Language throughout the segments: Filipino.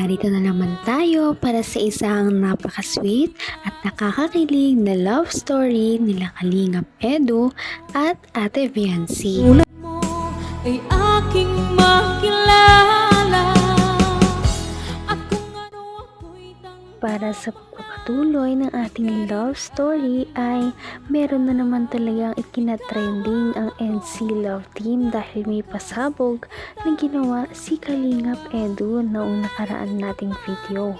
Narito na naman tayo para sa isang napaka-sweet at nakakakilig na love story nila Kalingap Edu at Ate Viancy. Ulat mo ay aking makilala at kung ano ako'y Para sa pagpapatuloy ng ating love story ay meron na naman talagang ikinatrending ang NC Love Team dahil may pasabog na ginawa si Kalingap Edu noong nakaraan nating video.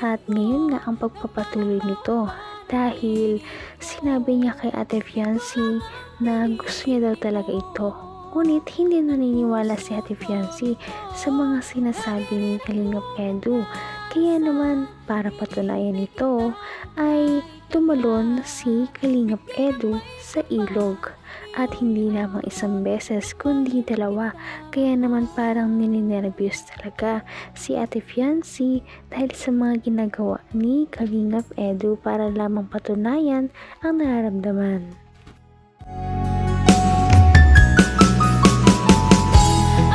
At ngayon nga ang pagpapatuloy nito dahil sinabi niya kay Ate Viancy na gusto niya daw talaga ito. Ngunit hindi naniniwala si Ate Viancy sa mga sinasabi ni Kalingap Edu. Kaya naman para patunayan ito ay tumalon si Kalingap Edu sa ilog. At hindi lamang isang beses kundi dalawa. Kaya naman parang nininervyos talaga si Ate Viancy dahil sa mga ginagawa ni Kalingap Edu para lamang patunayan ang nararamdaman.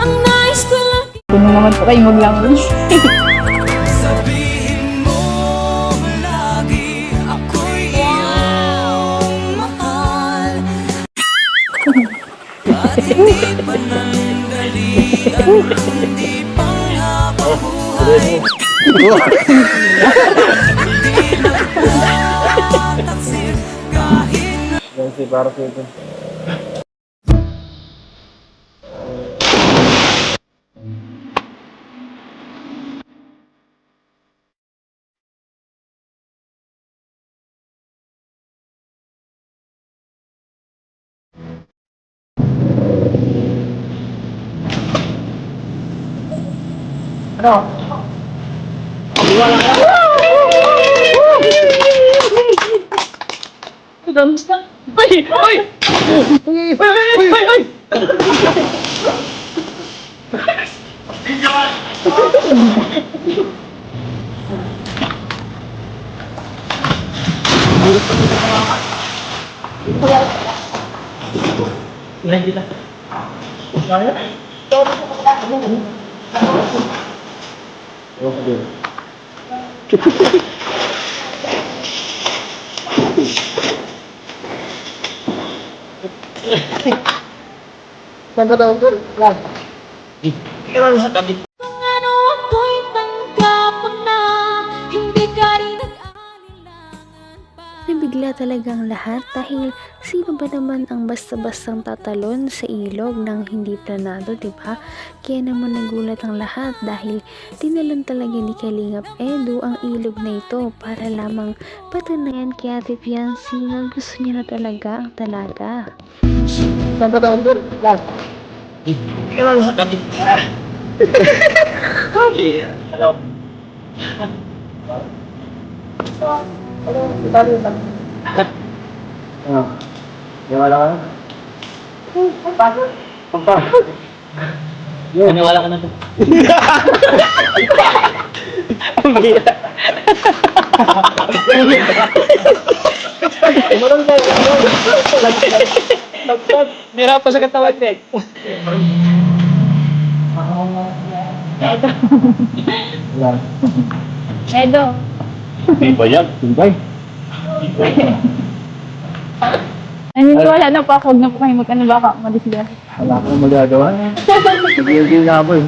ang nais ko lang. Kung naman po kayo maglangon. Sabihin mo lagi ako'y iyong mahal at hindi panandalian kundi panghapabuhay. Hindi nagtataksil kahit Yan si para sa ito. Ano? Wala ka? Kamusta? Ay! Ay! Ay! Ay! Ay! Ilan kita? Kaya? Okay. Saan daw ko? Yan. Kailan sa tabi? kung ano ako'y tanggap mo na hindi ka rin nag-alilangan pa. Nabigla talagang lahat dahil sino ba naman ang basta-bastang tatalon sa ilog ng hindi planado, diba? Kaya naman nagulat ang lahat dahil tinalon talaga ni Kalingap Edu ang ilog na ito para lamang patunayan kay Ate Viancy na gusto niya na talaga ang dalaga. Saan daw ko? Yan. Kailan sa tabi? Hello. Hello. Itali na. Ah. Wala ka? Pagpasok. Naniwala ka na to. Ang bira. Umarang ka. Mira pa sa katawan, Nek. Yan. Edo. Timbay yan. Timbay. Naniniwala na po ako, huwag na po kayo mag-ano baka madisgan. Wala akong magagawa. Sige-sige nga po eh.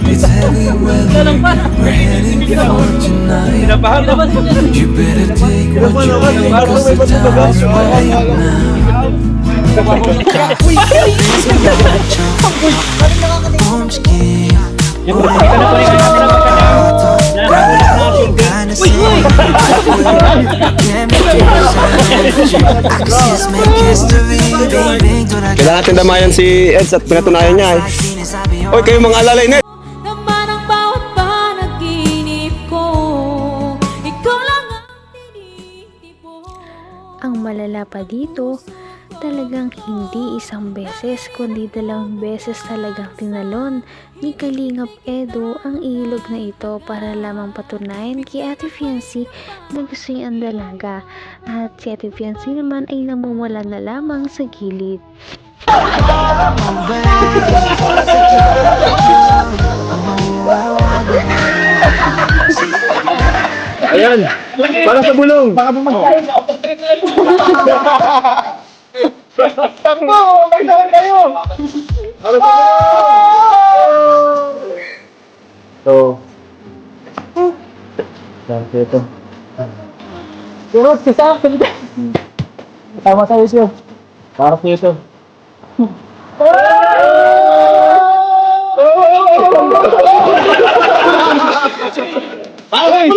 It's heavy weather. We're heading for tonight. You better take what you need, 'cause the time's right now. I'm scared. Kinda sad. Can't make it sad. I can see us make history. Baby, do I Kailangan natin damayan si Eds at pinatunayan niya eh. Hoy, kayo mga alalay na Naman ang bawat panaginip ko, ikaw lang ang tinitibo. Ang malala pa dito, Talagang hindi isang beses kundi 2 beses talagang tinalon ni Kalingap Edu ang ilog na ito para lamang patunayan kay Ate Fiancé na gusto niya ang dalaga, at si Ate Fiancé naman ay namumula na lamang sa gilid. Ayan, para sa bulong. Baka bumasay. Takbo! Magsalan kayo! Para sa bulong! So, dami ito. Pero si Sam, Tama sa'yo siya. Para sa'yo ito. Ay!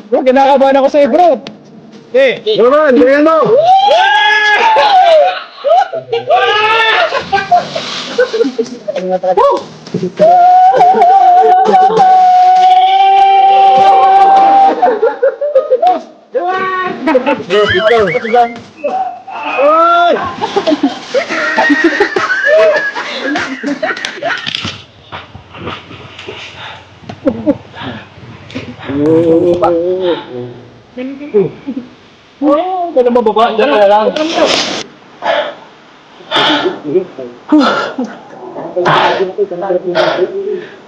Bro, kinakabahan ako sa'yo, bro. Okay. Naman, ganyan mo. Kaya mo baba, dyan ka lang.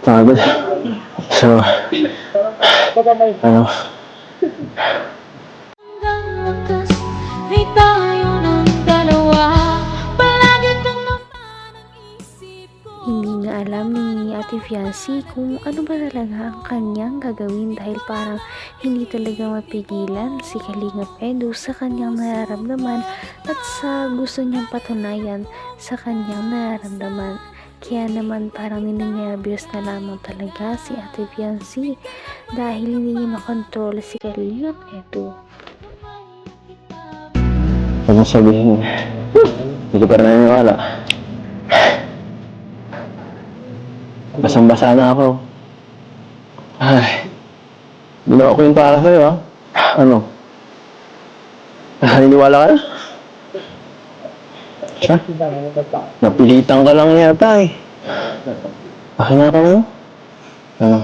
Pagod. So, ano? Hanggang wakas ay tayo ng dalawa. Palagi kang naman ang isip ko. Hindi nga alam ni Ate Fiancé kung ano ba talaga ang kanyang gagawin dahil parang hindi talaga mapigilan si Kalingap Edu sa kanyang nararamdaman at sa gusto niyang patunayan sa kanyang nararamdaman. Kaya naman parang ninenervyos na lamang talaga si Ate Fiancé dahil hindi niya makontrol si Kalingap Edu. Huwag mo sabihin. Hindi ko pa rin naniniwala. Basang-basa na ako. Ay, ginawa ko yun para sa'yo, ha? Ano? Naniniwala ka na? Ha? Napilitan ka lang yata eh. Akin na ka na? Ano?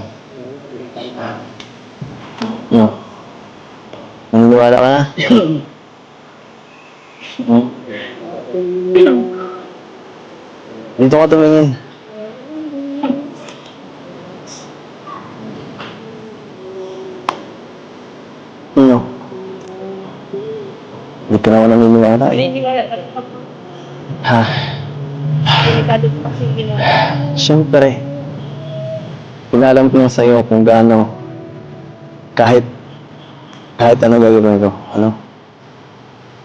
Ano? Naniniwala ka na? Dito ka tumingin. Ano? Hindi ka naman naniniwala eh. Ha? Siyempre. Pinalam ko lang sa'yo kung gaano kahit ano gagawin ko. Ano?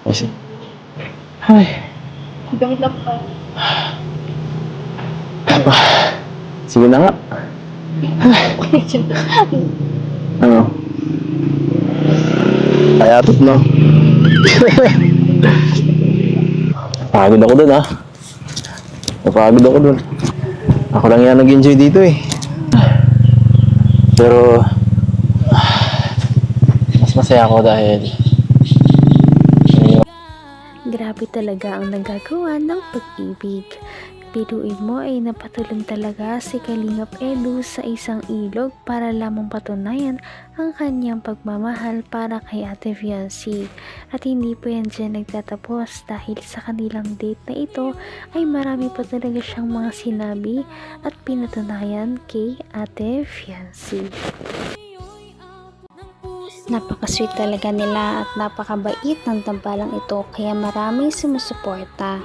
Kasi ay. Sige na nga. Ano? Kayatot, no? Pagod ako dun, ha? Napagod ako dun. Ako lang yan nag-enjoy dito, eh. Pero mas masaya ako dahil Grabe talaga ang nagagawa ng pag-ibig. Biruin mo ay napatulong talaga si Kalingap Edu sa isang ilog para lamang patunayan ang kanyang pagmamahal para kay Ate Fiancé. At hindi po yan dyan nagtatapos dahil sa kanilang date na ito ay marami pa talaga siyang mga sinabi at pinatunayan kay Ate Fiancé. Napaka-sweet talaga nila at napakabait ng tambalang ito kaya maraming sumusuporta.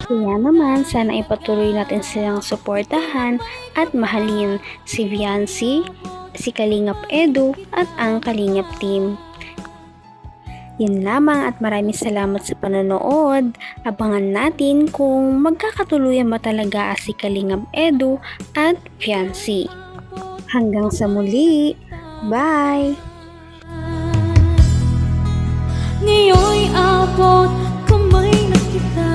Kaya naman, sana ipatuloy natin silang suportahan at mahalin si Fiancé, si Kalingap Edu at ang Kalingap team. Yun lamang at maraming salamat sa panonood. Abangan natin kung magkakatuluyan ba talaga si Kalingap Edu at Fiancé. Hanggang sa muli. Bye! Ngayon'y abot kamay na kita.